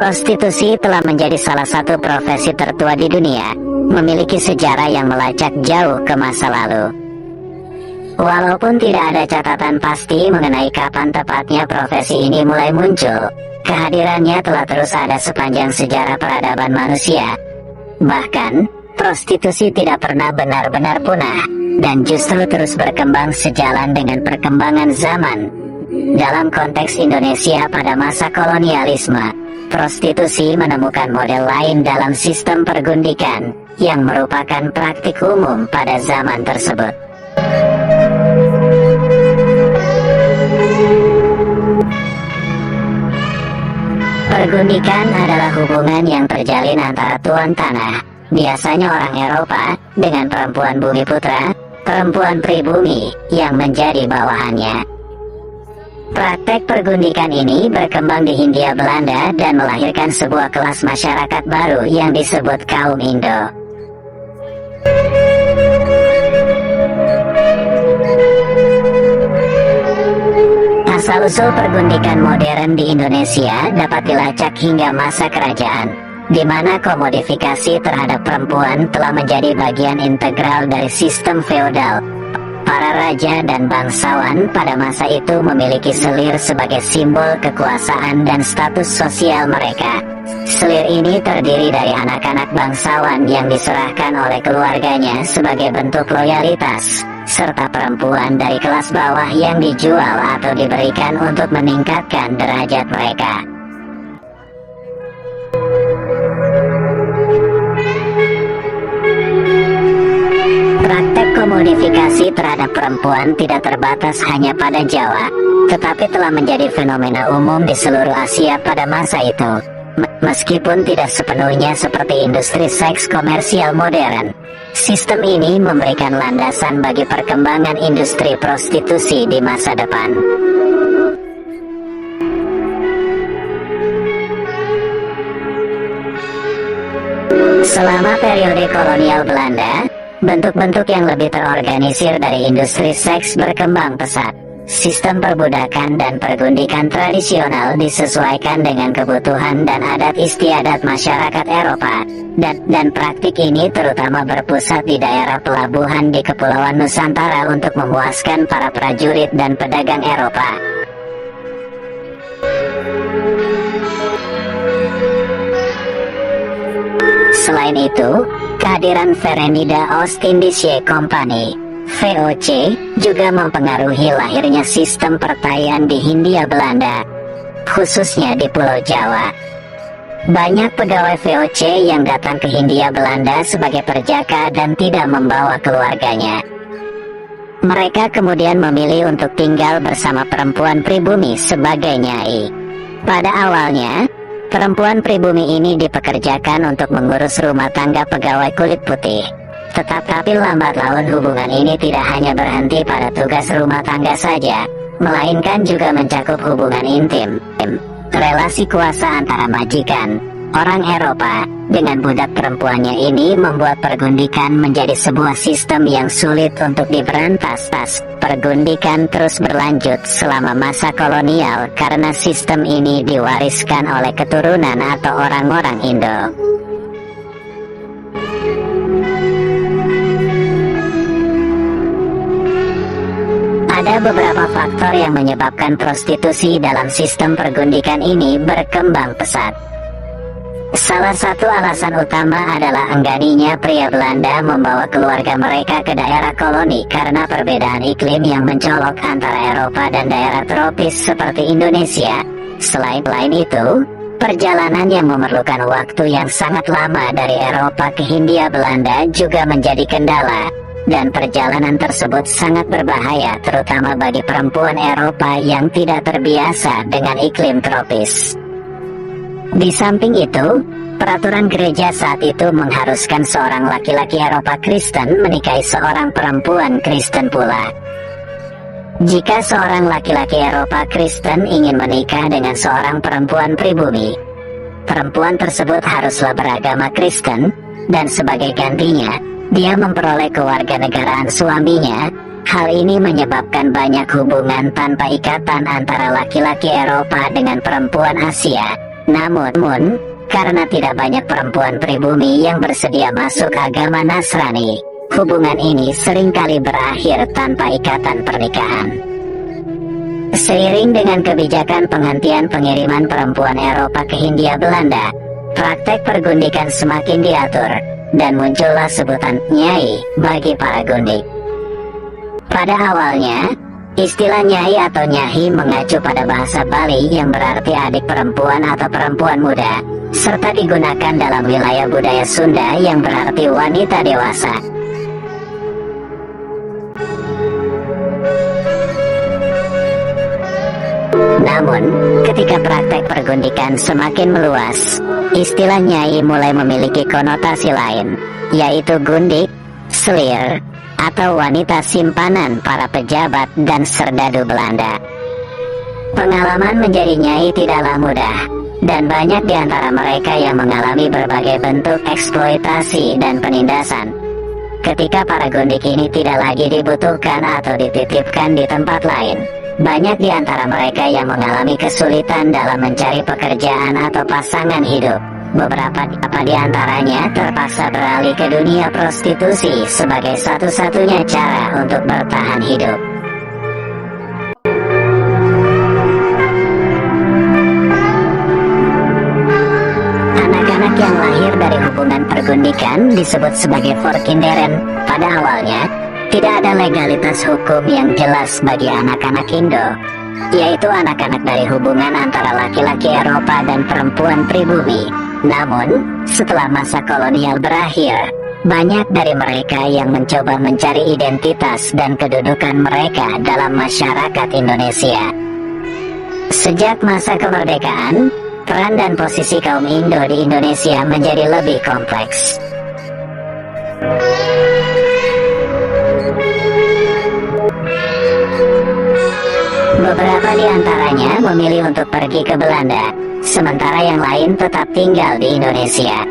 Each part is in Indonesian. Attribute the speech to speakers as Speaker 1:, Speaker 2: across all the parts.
Speaker 1: Prostitusi telah menjadi salah satu profesi tertua di dunia, memiliki sejarah yang melacak jauh ke masa lalu. Walaupun tidak ada catatan pasti mengenai kapan tepatnya profesi ini mulai muncul, kehadirannya telah terus ada sepanjang sejarah peradaban manusia. Bahkan, prostitusi tidak pernah benar-benar punah, dan justru terus berkembang sejalan dengan perkembangan zaman. Dalam konteks Indonesia pada masa kolonialisme, prostitusi menemukan model lain dalam sistem pergundikan, yang merupakan praktik umum pada zaman tersebut. Pergundikan adalah hubungan yang terjalin antara tuan tanah, biasanya orang Eropa, dengan perempuan bumi putra, perempuan pribumi, yang menjadi bawahannya. Praktek pergundikan ini berkembang di Hindia Belanda dan melahirkan sebuah kelas masyarakat baru yang disebut kaum Indo. Asal-usul pergundikan modern di Indonesia dapat dilacak hingga masa kerajaan, di mana komodifikasi terhadap perempuan telah menjadi bagian integral dari sistem feodal. Para raja dan bangsawan pada masa itu memiliki selir sebagai simbol kekuasaan dan status sosial mereka. Selir ini terdiri dari anak-anak bangsawan yang diserahkan oleh keluarganya sebagai bentuk loyalitas, serta perempuan dari kelas bawah yang dijual atau diberikan untuk meningkatkan derajat mereka. Praktek komodifikasi terhadap perempuan tidak terbatas hanya pada Jawa, tetapi telah menjadi fenomena umum di seluruh Asia pada masa itu. Meskipun tidak sepenuhnya seperti industri seks komersial modern, sistem ini memberikan landasan bagi perkembangan industri prostitusi di masa depan. Selama periode kolonial Belanda, bentuk-bentuk yang lebih terorganisir dari industri seks berkembang pesat. Sistem perbudakan dan pergundikan tradisional disesuaikan dengan kebutuhan dan adat istiadat masyarakat Eropa, dan praktik ini terutama berpusat di daerah pelabuhan di Kepulauan Nusantara untuk memuaskan para prajurit dan pedagang Eropa. Selain itu, kehadiran Verenigde Oost-Indische Compagnie (VOC) juga mempengaruhi lahirnya sistem pertaian di Hindia Belanda, khususnya di Pulau Jawa. Banyak pegawai VOC yang datang ke Hindia Belanda sebagai perjaka dan tidak membawa keluarganya. Mereka kemudian memilih untuk tinggal bersama perempuan pribumi sebagai nyai. Pada awalnya, perempuan pribumi ini dipekerjakan untuk mengurus rumah tangga pegawai kulit putih. Tetapi lambat laun hubungan ini tidak hanya berhenti pada tugas rumah tangga saja, melainkan juga mencakup hubungan intim, relasi kuasa antara majikan, orang Eropa, dengan budak perempuannya ini membuat pergundikan menjadi sebuah sistem yang sulit untuk diberantas. Pergundikan terus berlanjut selama masa kolonial karena sistem ini diwariskan oleh keturunan atau orang-orang Indo. Ada beberapa faktor yang menyebabkan prostitusi dalam sistem pergundikan ini berkembang pesat. Salah satu alasan utama adalah engganinya pria Belanda membawa keluarga mereka ke daerah koloni karena perbedaan iklim yang mencolok antara Eropa dan daerah tropis seperti Indonesia. Selain itu, perjalanan yang memerlukan waktu yang sangat lama dari Eropa ke Hindia Belanda juga menjadi kendala. Dan perjalanan tersebut sangat berbahaya terutama bagi perempuan Eropa yang tidak terbiasa dengan iklim tropis. Di samping itu, peraturan gereja saat itu mengharuskan seorang laki-laki Eropa Kristen menikahi seorang perempuan Kristen pula. Jika seorang laki-laki Eropa Kristen ingin menikah dengan seorang perempuan pribumi, perempuan tersebut haruslah beragama Kristen, dan sebagai gantinya, dia memperoleh kewarganegaraan suaminya. Hal ini menyebabkan banyak hubungan tanpa ikatan antara laki-laki Eropa dengan perempuan Asia, Namun, karena tidak banyak perempuan pribumi yang bersedia masuk agama Nasrani, hubungan ini seringkali berakhir tanpa ikatan pernikahan. Seiring dengan kebijakan penghentian pengiriman perempuan Eropa ke Hindia Belanda, praktek pergundikan semakin diatur, dan muncullah sebutan nyai bagi para gundik. Pada awalnya, istilah nyai atau nyahi mengacu pada bahasa Bali yang berarti adik perempuan atau perempuan muda, serta digunakan dalam wilayah budaya Sunda yang berarti wanita dewasa. Namun, ketika praktek pergundikan semakin meluas, istilah nyai mulai memiliki konotasi lain, yaitu gundik, selir, atau wanita simpanan para pejabat dan serdadu Belanda. Pengalaman menjadi nyai tidaklah mudah, dan banyak di antara mereka yang mengalami berbagai bentuk eksploitasi dan penindasan. Ketika para gundik ini tidak lagi dibutuhkan atau dititipkan di tempat lain, banyak di antara mereka yang mengalami kesulitan dalam mencari pekerjaan atau pasangan hidup. Beberapa di antaranya terpaksa beralih ke dunia prostitusi sebagai satu-satunya cara untuk bertahan hidup. Anak-anak yang lahir dari hubungan pergundikan disebut sebagai Forkinderen. Pada awalnya, tidak ada legalitas hukum yang jelas bagi anak-anak Indo, yaitu anak-anak dari hubungan antara laki-laki Eropa dan perempuan pribumi. Namun, setelah masa kolonial berakhir, banyak dari mereka yang mencoba mencari identitas dan kedudukan mereka dalam masyarakat Indonesia. Sejak masa kemerdekaan, peran dan posisi kaum Indo di Indonesia menjadi lebih kompleks. Beberapa di antaranya memilih untuk pergi ke Belanda, sementara yang lain tetap tinggal di Indonesia.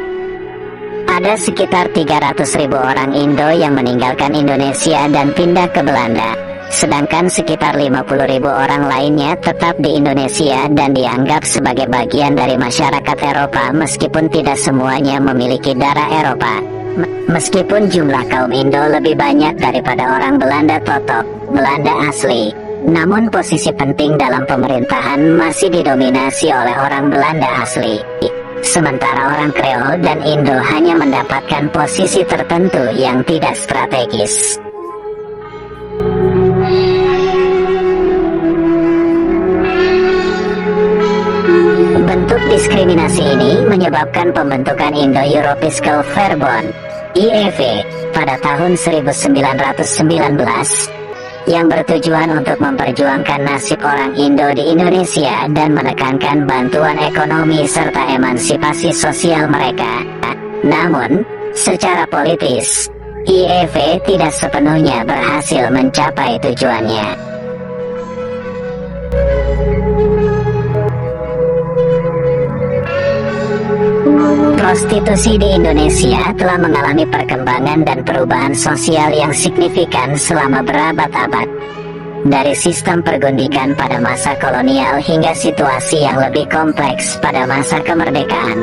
Speaker 1: Ada sekitar 300.000 orang Indo yang meninggalkan Indonesia dan pindah ke Belanda, sedangkan sekitar 50.000 orang lainnya tetap di Indonesia dan dianggap sebagai bagian dari masyarakat Eropa meskipun tidak semuanya memiliki darah Eropa. Meskipun jumlah kaum Indo lebih banyak daripada orang Belanda totok, Belanda asli, namun posisi penting dalam pemerintahan masih didominasi oleh orang Belanda asli. Sementara orang Kreol dan Indo hanya mendapatkan posisi tertentu yang tidak strategis. Bentuk diskriminasi ini menyebabkan pembentukan Indo-European Verbond (IEV) pada tahun 1919 yang bertujuan untuk memperjuangkan nasib orang Indo di Indonesia dan menekankan bantuan ekonomi serta emansipasi sosial mereka. Namun, secara politis, IEV tidak sepenuhnya berhasil mencapai tujuannya. Prostitusi di Indonesia telah mengalami perkembangan dan perubahan sosial yang signifikan selama berabad-abad. Dari sistem pergundikan pada masa kolonial hingga situasi yang lebih kompleks pada masa kemerdekaan.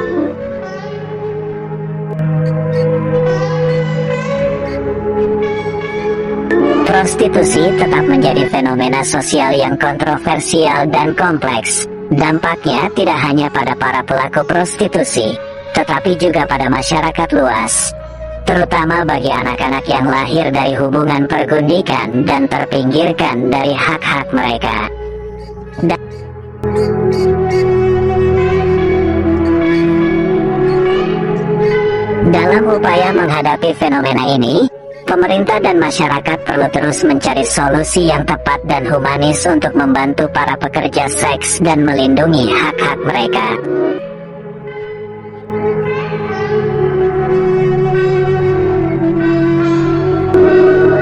Speaker 1: Prostitusi tetap menjadi fenomena sosial yang kontroversial dan kompleks. Dampaknya tidak hanya pada para pelaku prostitusi, tetapi juga pada masyarakat luas, terutama bagi anak-anak yang lahir dari hubungan pergundikan dan terpinggirkan dari hak-hak mereka. Dalam upaya menghadapi fenomena ini, pemerintah dan masyarakat perlu terus mencari solusi yang tepat dan humanis untuk membantu para pekerja seks dan melindungi hak-hak mereka.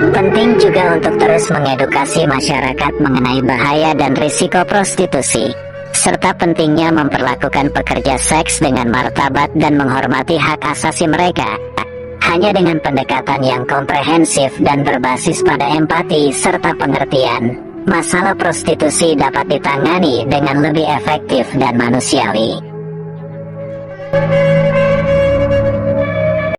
Speaker 1: Penting juga untuk terus mengedukasi masyarakat mengenai bahaya dan risiko prostitusi, serta pentingnya memperlakukan pekerja seks dengan martabat dan menghormati hak asasi mereka. Hanya dengan pendekatan yang komprehensif dan berbasis pada empati serta pengertian, masalah prostitusi dapat ditangani dengan lebih efektif dan manusiawi.